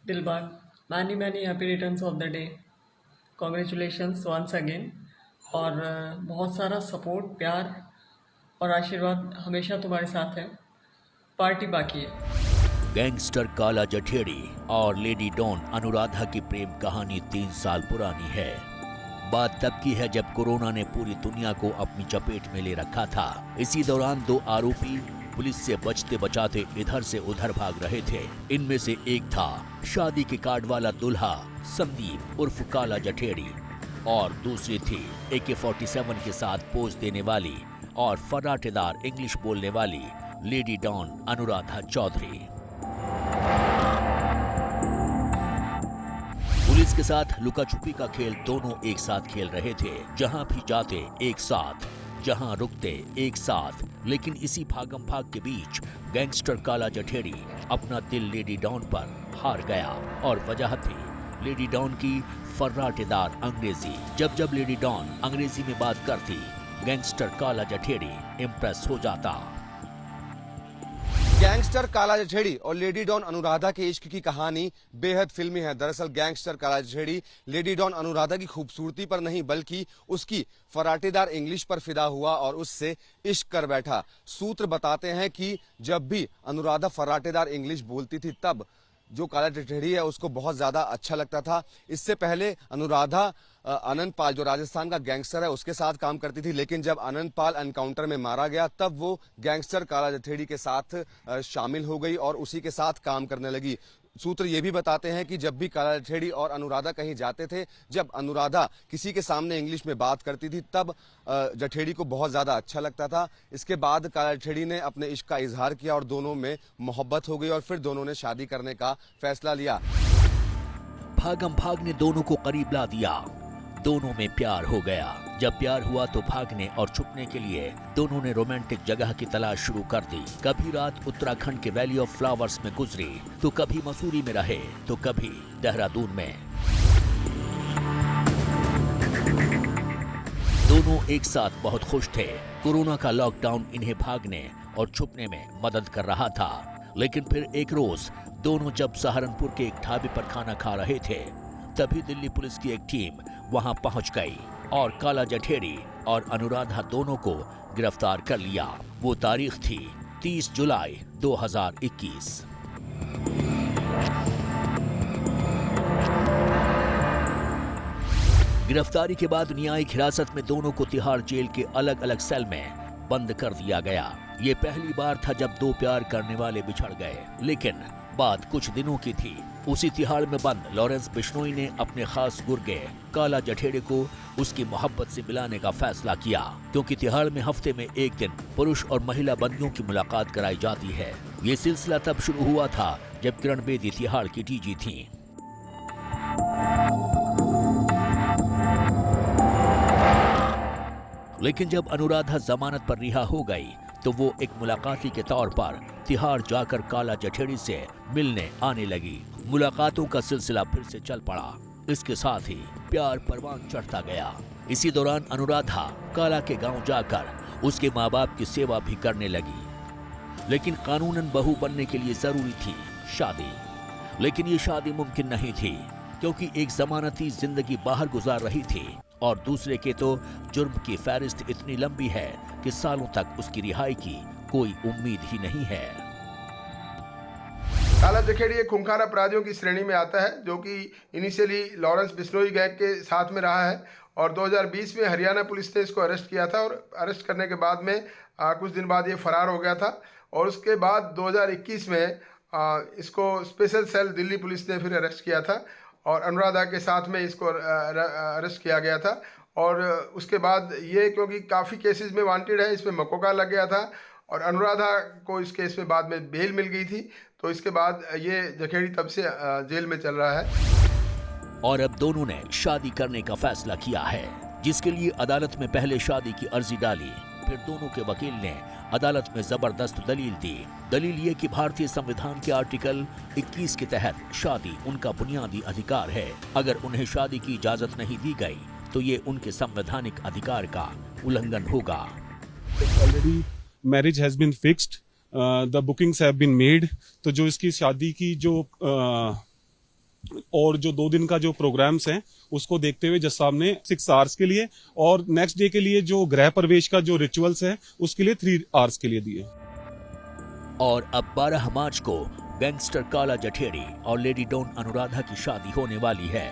Dilbag, many happy returns of the day. Congratulations once again. और बहुत सारा support, प्यार और आशीर्वाद हमेशा तुम्हारे साथ है। पार्टी बाकी है। गैंगस्टर काला जठेड़ी और लेडी डॉन अनुराधा की प्रेम कहानी 3 साल पुरानी है। बात तब की है जब कोरोना ने पूरी दुनिया को अपनी चपेट में ले रखा था। इसी दौरान 2 आरोपी पुलिस से बचते बचाते इधर से उधर भाग रहे थे। इनमें से एक था शादी के कार्ड वाला दूल्हा संदीप उर्फ काला जठेड़ी और दूसरी थी AK-47 के साथ पोज देने वाली और फर्राटेदार इंग्लिश बोलने वाली lady don Anuradha Chaudhary. Police के साथ लुका छुपी का खेल दोनों एक साथ खेल रहे थे। जहां भी जाते एक साथ, जहां रुकते एक साथ। लेकिन इसी भागम भाग के बीच गैंगस्टर काला जठेड़ी अपना दिल लेडी डॉन पर हार गया और वजह थी लेडी डॉन की फर्राटेदार अंग्रेजी। जब जब लेडी डॉन अंग्रेजी में बात करती, गैंगस्टर काला जठेड़ी इम्प्रेस हो जाता। गैंगस्टर काला जठेड़ी और लेडी डॉन अनुराधा के इश्क की कहानी बेहद फिल्मी है। दरअसल गैंगस्टर काला जठेड़ी लेडी डॉन अनुराधा की खूबसूरती पर नहीं बल्कि उसकी फराटेदार इंग्लिश पर फिदा हुआ और उससे इश्क कर बैठा। सूत्र बताते हैं कि जब भी अनुराधा फराटेदार इंग्लिश बोलती थी तब जो काला जठेड़ी है उसको बहुत ज्यादा अच्छा लगता था। इससे पहले अनुराधा आनंद पाल जो राजस्थान का गैंगस्टर है उसके साथ काम करती थी, लेकिन जब आनंद पाल एनकाउंटर में मारा गया तब वो गैंगस्टर काला जठेड़ी के साथ शामिल हो गई और उसी के साथ काम करने लगी। सूत्र ये भी बताते हैं कि जब भी काला जठेड़ी और अनुराधा कहीं जाते थे, जब अनुराधा किसी के सामने इंग्लिश में बात करती थी तब जठेड़ी को बहुत ज्यादा अच्छा लगता था। इसके बाद काला जठेड़ी ने अपने इश्क का इजहार किया और दोनों में मोहब्बत हो गई और फिर दोनों ने शादी करने का फैसला लिया। भागम भाग ने दोनों को करीब ला दिया। दोनों में प्यार हो गया। जब प्यार हुआ तो भागने और छुपने के लिए दोनों ने रोमांटिक जगह की तलाश शुरू कर दी। कभी रात उत्तराखंड के वैली ऑफ फ्लावर्स में गुजरी, तो कभी मसूरी में रहे, तो कभी देहरादून में। दोनों एक साथ बहुत खुश थे। कोरोना का लॉकडाउन इन्हें भागने और छुपने में मदद कर रहा था। लेकिन फिर एक रोज दोनों जब सहारनपुर के एक ढाबे पर खाना खा रहे थे, तभी दिल्ली पुलिस की एक टीम वहां पहुंच गई और काला जठेड़ी और अनुराधा दोनों को गिरफ्तार कर लिया। वो तारीख थी 30 जुलाई 2021। गिरफ्तारी के बाद न्यायिक हिरासत में दोनों को तिहाड़ जेल के अलग अलग सेल में बंद कर दिया गया। ये पहली बार था जब 2 प्यार करने वाले बिछड़ गए, लेकिन बात कुछ दिनों की थी। उसी तिहाड़ में बंद लॉरेंस बिश्नोई ने अपने खास गुर्गे काला जठेड़ी को उसकी मोहब्बत से मिलाने का फैसला किया, क्योंकि तिहाड़ में हफ्ते में एक दिन पुरुष और महिला बंदियों की मुलाकात कराई जाती है। ये सिलसिला तब शुरू हुआ था जब किरण बेदी तिहाड़ की डीजी थी। लेकिन जब अनुराधा जमानत पर रिहा हो गई तो वो एक मुलाकाती के तौर पर तिहाड़ जाकर काला जठेड़ी से मिलने आने लगी। मुलाकातों का सिलसिला फिर से चल पड़ा। इसके साथ ही प्यार परवान चढ़ता गया। इसी दौरान अनुराधा काला के गांव जाकर उसके माँ बाप की सेवा भी करने लगी। लेकिन कानूनन बहू बनने के लिए जरूरी थी शादी। लेकिन ये शादी मुमकिन नहीं थी, क्योंकि एक जमानती जिंदगी बाहर गुजार रही थी और दूसरे के तो जुर्म की फहरिस्त इतनी लंबी है कि सालों तक उसकी रिहाई की कोई उम्मीद ही नहीं है। काला जठेड़ी एक खूंखार अपराधियों की श्रेणी में आता है, जो कि इनिशियली लॉरेंस बिश्नोई गैंग के साथ में रहा है और 2020 में हरियाणा पुलिस ने इसको अरेस्ट किया था और अरेस्ट करने के बाद में कुछ दिन बाद ये फरार हो गया था और उसके बाद 2021 में इसको स्पेशल सेल दिल्ली पुलिस ने फिर अरेस्ट किया था और अनुराधा के साथ में इसको अरेस्ट किया गया था। और उसके बाद ये क्योंकि काफ़ी केसेस में वांटेड है, इसमें मकोका लग गया था और अनुराधा को इस केस में बाद में बेल मिल गई थी, तो इसके बाद ये जठेड़ी तब से जेल में चल रहा है। और अब दोनों ने शादी करने का फैसला किया है, जिसके लिए अदालत में पहले शादी की अर्जी डाली। फिर दोनों के वकील ने अदालत में जबरदस्त दलील दी। दलील ये कि भारतीय संविधान के आर्टिकल 21 के तहत शादी उनका बुनियादी अधिकार है। अगर उन्हें शादी की इजाजत नहीं दी गई तो ये उनके संवैधानिक अधिकार का उल्लंघन होगा। Already marriage has been fixed, the bookings have been made. तो जो इसकी शादी की जो और जो 2 दिन का जो प्रोग्राम्स हैं उसको देखते हुए जज साहब ने 6 आवर्स के लिए और नेक्स्ट डे के लिए जो गृह प्रवेश का जो रिचुअल्स है उसके लिए 3 आवर्स के लिए दिए। और अब 12 मार्च को गैंगस्टर काला जठेड़ी और लेडी डॉन अनुराधा की शादी होने वाली है।